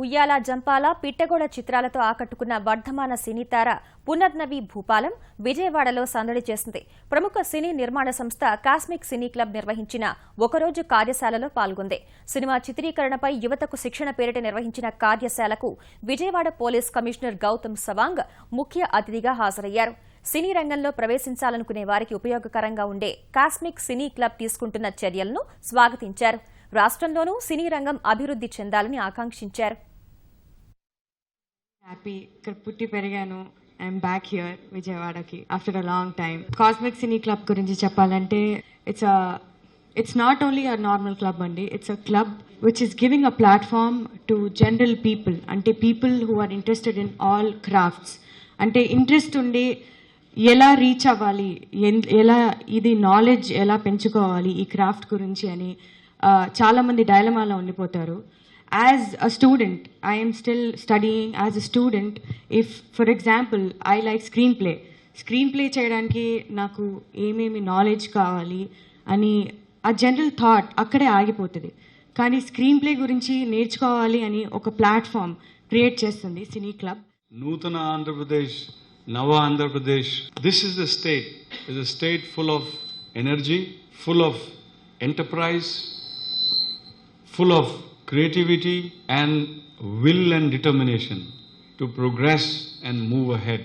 ఉయ్యాల జంపాల పిట్టగోడ చిత్రాలతో ఆకట్టుకున్న వర్ధమాన సినీ తార పునర్నవి భూపాలం విజయవాడలో సందడి చేసింది. ప్రముఖ సినీ నిర్మాణ సంస్థ కాస్మిక్ సినీ క్లబ్ నిర్వహించిన ఒకరోజు కార్యశాలలో పాల్గొంది. సినిమా చిత్రీకరణపై యువతకు శిక్షణ పేరిట నిర్వహించిన కార్యశాలకు విజయవాడ పోలీస్ కమిషనర్ గౌతమ్ సవాంగ్ ముఖ్య అతిథిగా హాజరయ్యారు. సినీ రంగంలో ప్రవేశించాలనుకునే వారికి ఉపయోగకరంగా ఉండే కాస్మిక్ సినీ క్లబ్ తీసుకుంటున్న చర్యలను స్వాగతించారు. రాష్ట్రంలోనూ సినీ రంగం అభివృద్ధి చెందాలని ఆకాంక్షించారు. హ్యాపీ ఇక్కడ పుట్టి పెరిగాను. ఐఎమ్ బ్యాక్ హియర్ విజయవాడకి after a long time. Cosmic cine club గురించి చెప్పాలంటే it's not only a normal club అండి. It's a club which is giving a platform to general people, అంటే people who are interested in all crafts. అంటే interest ఉండి ఎలా reach అవ్వాలి, ఎలా ఇది నాలెడ్జ్ ఎలా పెంచుకోవాలి ఈ క్రాఫ్ట్ గురించి అని చాలామంది డైలమాలో ఉండిపోతారు. As a student, I'm still studying. As a student, if for example I like screen play చేయడానికి నాకు ఏమేమి నాలెడ్జ్ కావాలి అని ఆ జనరల్ థాట్ అక్కడే ఆగిపోతుంది. కానీ స్క్రీన్ ప్లే గురించి నేర్చుకోవాలి అని ఒక ప్లాట్ఫామ్ క్రియేట్ చేస్తుంది సినీ క్లబ్. నూతన ఆంధ్రప్రదేశ్, నవ Andhra Pradesh, this is the state. Is a state full of energy, full of enterprise, full of creativity and will and determination to progress and move ahead.